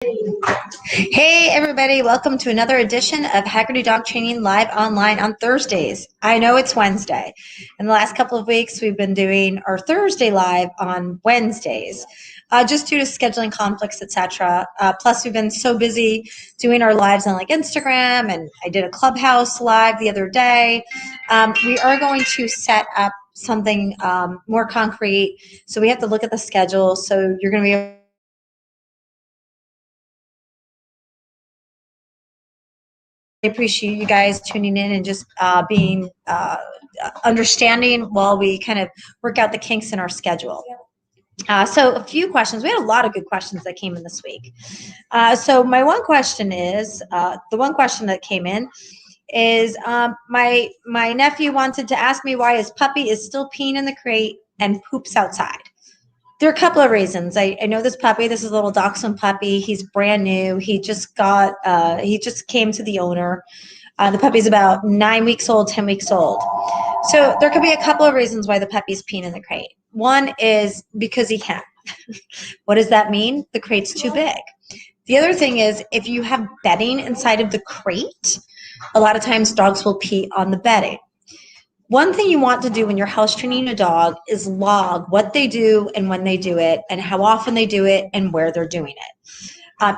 Hey everybody, welcome to another edition of Haggerty Dog Training live online on Thursdays. I know it's Wednesday. In the last couple of weeks, we've been doing our Thursday live on Wednesdays, just due to scheduling conflicts, etc. Plus, we've been so busy doing our lives on like Instagram, and I did a Clubhouse live the other day. We are going to set up something more concrete, so we have to look at the schedule. So you're going to be I appreciate you guys tuning in and just being understanding while we kind of work out the kinks in our schedule. So a few questions. We had a lot of good questions that came in this week. So my one question is, the one question that came in is my nephew wanted to ask me why his puppy is still peeing in the crate and poops outside. There are a couple of reasons. I know this puppy. This is a little Dachshund puppy. He's brand new. He just came to the owner. The puppy's about 9 weeks old, 10 weeks old. So there could be a couple of reasons why the puppy's peeing in the crate. One is because he can. What does that mean? The crate's too big. The other thing is if you have bedding inside of the crate, a lot of times dogs will pee on the bedding. One thing you want to do when you're house training a dog is log what they do and when they do it and how often they do it and where they're doing it.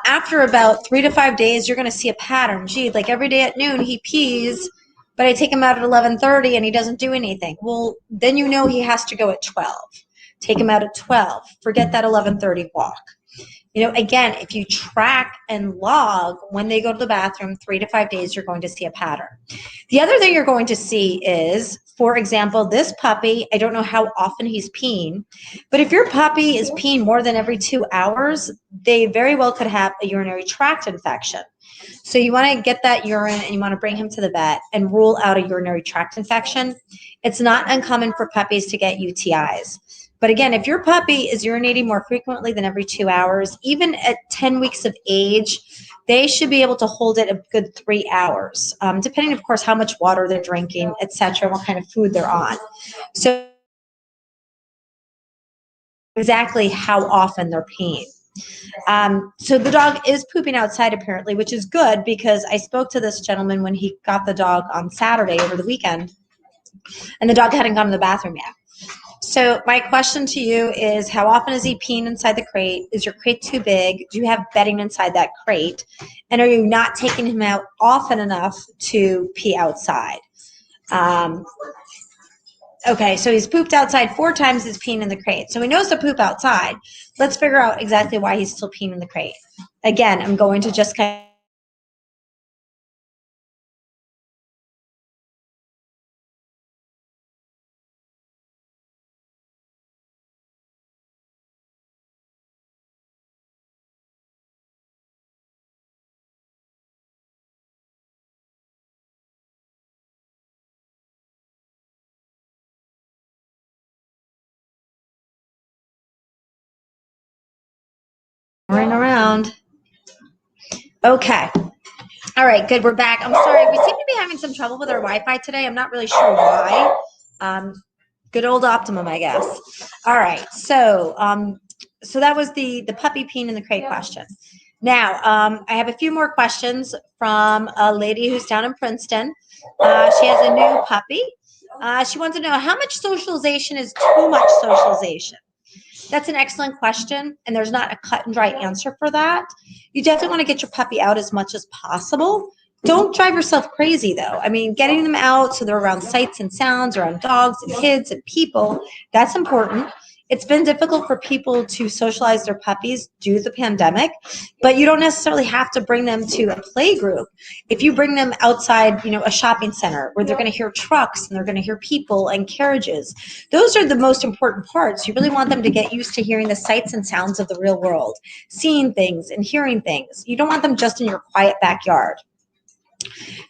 After about 3 to 5 days, you're going to see a pattern. Gee, like every day at noon he pees, but I take him out at 11:30 and he doesn't do anything. Well, then you know he has to go at 12. Take him out at 12. Forget that 11:30 walk. You know, again, if you track and log when they go to the bathroom 3 to 5 days, you're going to see a pattern. The other thing you're going to see is, for example, this puppy, I don't know how often he's peeing, but if your puppy is peeing more than every 2 hours, they very well could have a urinary tract infection. So you want to get that urine and you want to bring him to the vet and rule out a urinary tract infection. It's not uncommon for puppies to get UTIs. But again, if your puppy is urinating more frequently than every 2 hours, even at 10 weeks of age, they should be able to hold it a good 3 hours, depending, of course, how much water they're drinking, etc., what kind of food they're on. So exactly how often they're peeing. So the dog is pooping outside apparently, which is good because I spoke to this gentleman when he got the dog on Saturday over the weekend, and the dog hadn't gone to the bathroom yet. So my question to you is, how often is he peeing inside the crate? Is your crate too big? Do you have bedding inside that crate? And are you not taking him out often enough to pee outside? Okay, so he's pooped outside 4 times, he's peeing in the crate. So he knows to poop outside. Let's figure out exactly why he's still peeing in the crate. Again, I'm going to just kind of run around. Okay. All right, good. We're back. I'm sorry. We seem to be having some trouble with our Wi-Fi today. I'm not really sure why. Good old Optimum, I guess. All right. So that was the puppy peeing in the crate question. Now, I have a few more questions from a lady who's down in Princeton. She has a new puppy. She wants to know how much socialization is too much socialization. That's an excellent question, and there's not a cut and dry answer for that. You definitely want to get your puppy out as much as possible. Don't drive yourself crazy, though. I mean, getting them out so they're around sights and sounds, around dogs and kids and people, that's important. It's been difficult for people to socialize their puppies due to the pandemic, but you don't necessarily have to bring them to a play group. If you bring them outside, a shopping center where they're going to hear trucks and they're going to hear people and carriages, those are the most important parts. You really want them to get used to hearing the sights and sounds of the real world, seeing things and hearing things. You don't want them just in your quiet backyard.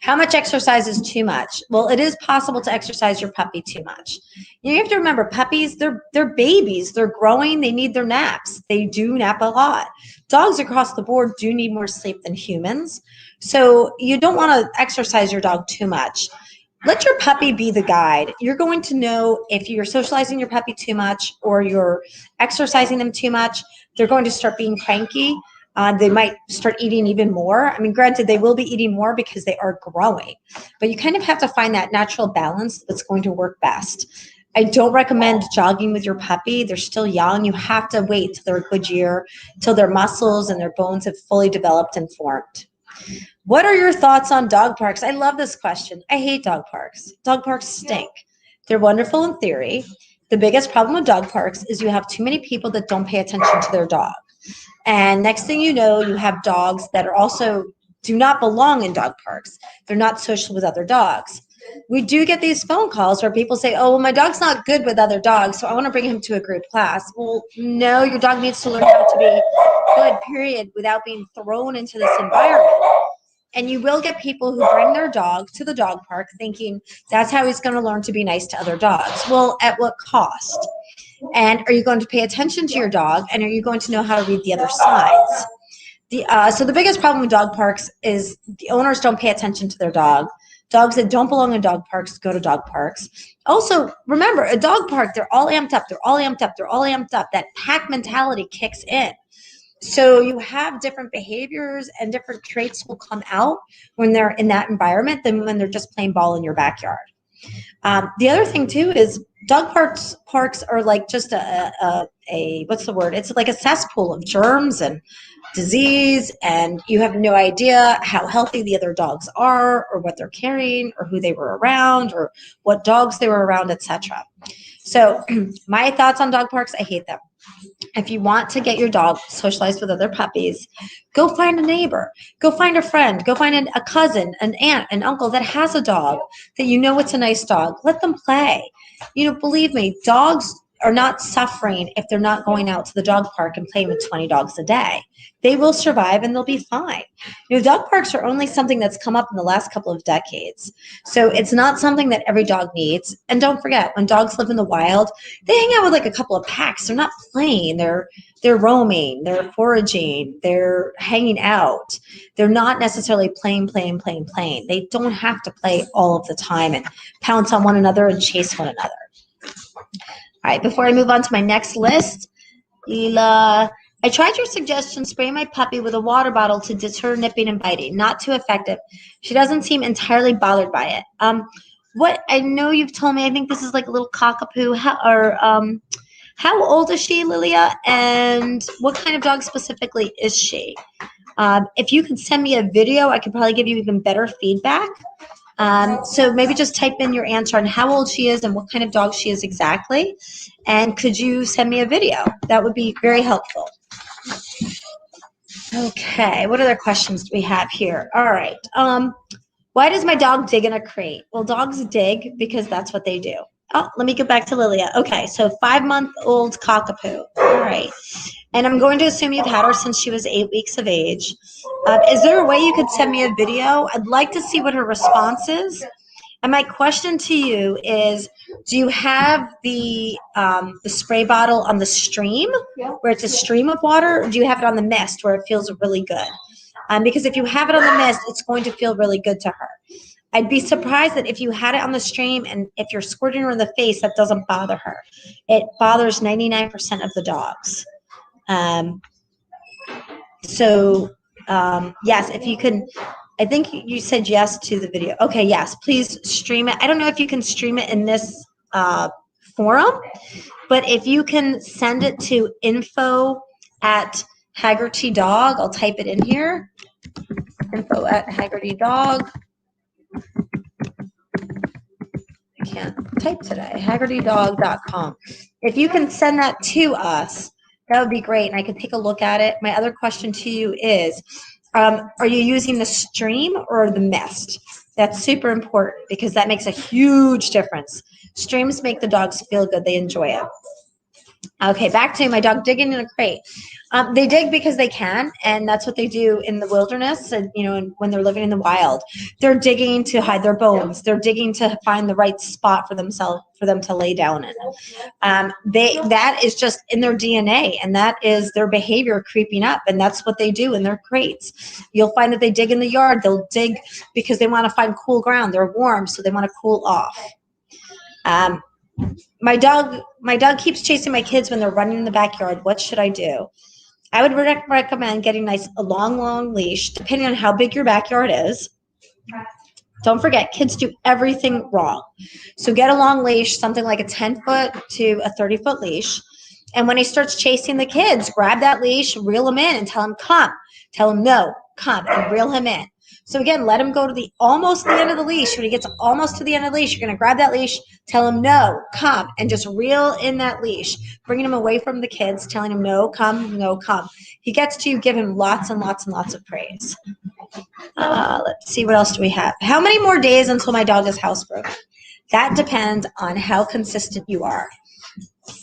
How much exercise is too much? Well, it is possible to exercise your puppy too much. You have to remember, puppies, they're babies. They're growing. They need their naps. They do nap a lot. Dogs across the board do need more sleep than humans. So you don't want to exercise your dog too much. Let your puppy be the guide. You're going to know if you're socializing your puppy too much or you're exercising them too much. They're going to start being cranky. They might start eating even more. I mean, granted, they will be eating more because they are growing, but you kind of have to find that natural balance that's going to work best. I don't recommend jogging with your puppy. They're still young. You have to wait till they're a good year, till their muscles and their bones have fully developed and formed. What are your thoughts on dog parks? I love this question. I hate dog parks. Dog parks stink. They're wonderful in theory. The biggest problem with dog parks is you have too many people that don't pay attention to their dog. And next thing you know, you have dogs that are also do not belong in dog parks. They're not social with other dogs. We do get these phone calls where people say, oh, well, my dog's not good with other dogs, so I want to bring him to a group class. Well, no, your dog needs to learn how to be good, period, without being thrown into this environment. And you will get people who bring their dog to the dog park thinking that's how he's going to learn to be nice to other dogs. Well, at what cost? And are you going to pay attention to your dog? And are you going to know how to read the other signs? So the biggest problem with dog parks is the owners don't pay attention to their dog. Dogs that don't belong in dog parks go to dog parks. Also, remember, a dog park, they're all amped up. They're all amped up. They're all amped up. That pack mentality kicks in. So you have different behaviors and different traits will come out when they're in that environment than when they're just playing ball in your backyard. The other thing too is dog parks are like just a what's the word? It's like a cesspool of germs and disease, and you have no idea how healthy the other dogs are or what they're carrying or who they were around or what dogs they were around, etc. So my thoughts on dog parks, I hate them. If you want to get your dog socialized with other puppies, go find a neighbor, go find a friend, go find a cousin, an aunt, an uncle that has a dog that you know it's a nice dog. Let them play. Believe me, dogs are not suffering if they're not going out to the dog park and playing with 20 dogs a day. They will survive and they'll be fine. Dog parks are only something that's come up in the last couple of decades. So it's not something that every dog needs. And don't forget, when dogs live in the wild, they hang out with like a couple of packs. They're not playing. They're roaming. They're foraging. They're hanging out. They're not necessarily playing. They don't have to play all of the time and pounce on one another and chase one another. All right, before I move on to my next list, Leela, I tried your suggestion, spray my puppy with a water bottle to deter nipping and biting. Not too effective. She doesn't seem entirely bothered by it. What I know you've told me, I think this is like a little cockapoo. How old is she, Lilia? And what kind of dog specifically is she? If you can send me a video, I could probably give you even better feedback. So maybe just type in your answer on how old she is and what kind of dog she is exactly. And could you send me a video? That would be very helpful. Okay, what other questions do we have here? All right. Why does my dog dig in a crate? Well, dogs dig because that's what they do. Oh, let me get back to Lilia. Okay, so 5-month-old cockapoo. All right. And I'm going to assume you've had her since she was 8 weeks of age. Is there a way you could send me a video? I'd like to see what her response is. And my question to you is, do you have the spray bottle on the stream, where it's a stream of water, or do you have it on the mist where it feels really good? Because if you have it on the mist, it's going to feel really good to her. I'd be surprised that if you had it on the stream and if you're squirting her in the face, that doesn't bother her. It bothers 99% of the dogs. Yes, if you can, I think you said yes to the video. Okay, yes, please stream it. I don't know if you can stream it in this forum, but if you can send it to info@Haggerty Dog, I'll type it in here. Info@Haggerty Dog. I can't type today. HaggertyDog.com. If you can send that to us, that would be great, and I can take a look at it. My other question to you is, are you using the stream or the mist? That's super important because that makes a huge difference. Streams make the dogs feel good. They enjoy it. Okay, back to my dog digging in a crate. They dig because they can, and that's what they do in the wilderness. And when they're living in the wild, they're digging to hide their bones. They're digging to find the right spot for them to lay down in. That is just in their DNA, and that is their behavior creeping up, and that's what they do in their crates. You'll find that they dig in the yard. They'll dig because they want to find cool ground. They're warm, so they want to cool off. My dog keeps chasing my kids when they're running in the backyard. What should I do? I would recommend getting a long leash, depending on how big your backyard is. Don't forget, kids do everything wrong. So get a long leash, something like a 10-foot to a 30-foot leash. And when he starts chasing the kids, grab that leash, reel him in and tell him, come. Tell him, no, come, and reel him in. So again, let him go to almost the end of the leash. When he gets almost to the end of the leash, you're going to grab that leash, tell him, no, come, and just reel in that leash, bringing him away from the kids, telling him, no, come, no, come. He gets to you, give him lots and lots and lots of praise. Let's see, what else do we have? How many more days until my dog is housebroken? That depends on how consistent you are.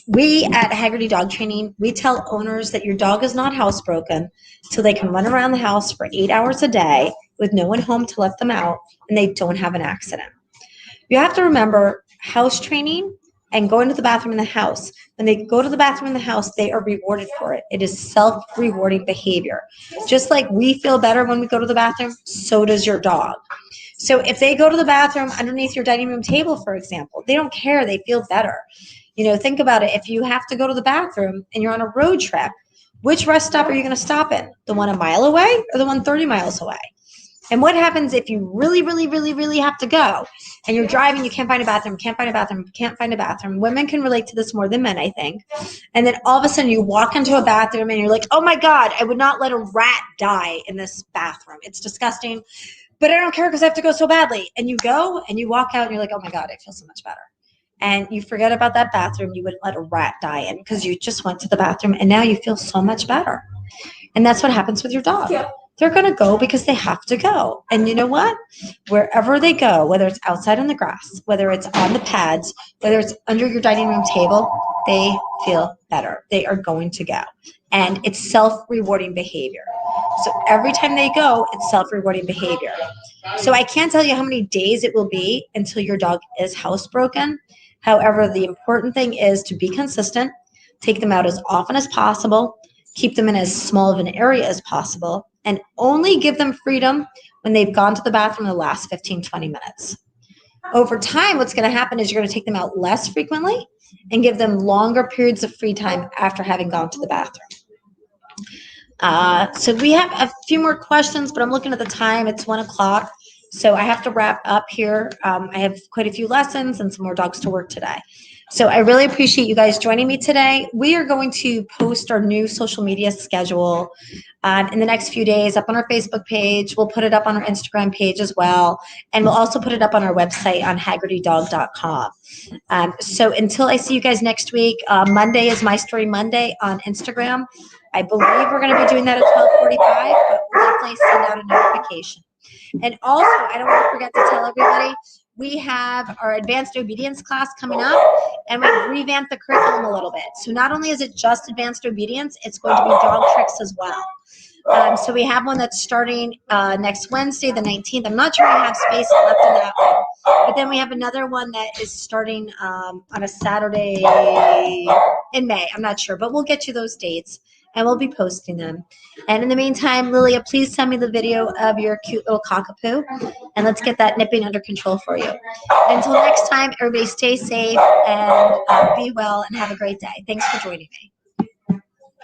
We at Haggerty Dog Training, we tell owners that your dog is not housebroken till they can run around the house for 8 hours a day with no one home to let them out and they don't have an accident. You have to remember, house training and going to the bathroom in the house. When they go to the bathroom in the house, they are rewarded for it. It is self-rewarding behavior. Just like we feel better when we go to the bathroom, so does your dog. So if they go to the bathroom underneath your dining room table, for example, they don't care. They feel better. Think about it. If you have to go to the bathroom and you're on a road trip, which rest stop are you going to stop in? The one a mile away or the one 30 miles away? And what happens if you really, really, really, really have to go and you're driving, you can't find a bathroom, can't find a bathroom, can't find a bathroom? Women can relate to this more than men, I think. And then all of a sudden you walk into a bathroom and you're like, oh my God, I would not let a rat die in this bathroom. It's disgusting, but I don't care because I have to go so badly. And you go and you walk out and you're like, oh my God, I feel so much better. And you forget about that bathroom you wouldn't let a rat die in because you just went to the bathroom and now you feel so much better. And that's what happens with your dog. Yeah. They're going to go because they have to go. And you know what? Wherever they go, whether it's outside on the grass, whether it's on the pads, whether it's under your dining room table, they feel better. They are going to go. And it's self-rewarding behavior. So every time they go, it's self-rewarding behavior. So I can't tell you how many days it will be until your dog is housebroken. However, the important thing is to be consistent, take them out as often as possible, keep them in as small of an area as possible, and only give them freedom when they've gone to the bathroom in the last 15, 20 minutes. Over time, what's going to happen is you're going to take them out less frequently and give them longer periods of free time after having gone to the bathroom. So we have a few more questions, but I'm looking at the time. It's 1 o'clock. So I have to wrap up here. I have quite a few lessons and some more dogs to work today. So I really appreciate you guys joining me today. We are going to post our new social media schedule in the next few days up on our Facebook page. We'll put it up on our Instagram page as well. And we'll also put it up on our website on haggertydog.com. So until I see you guys next week, Monday is My Story Monday on Instagram. I believe we're going to be doing that at 12:45, but we'll definitely send out a notification. And also, I don't want to forget to tell everybody, we have our advanced obedience class coming up, and we've revamped the curriculum a little bit. So not only is it just advanced obedience, it's going to be dog tricks as well. So we have one that's starting next Wednesday, the 19th. I'm not sure we have space left in that one. But then we have another one that is starting on a Saturday in May. I'm not sure, but we'll get you those dates. And we'll be posting them. And in the meantime, Lilia, please send me the video of your cute little cockapoo, and let's get that nipping under control for you. Until next time, everybody stay safe and be well and have a great day. Thanks for joining me.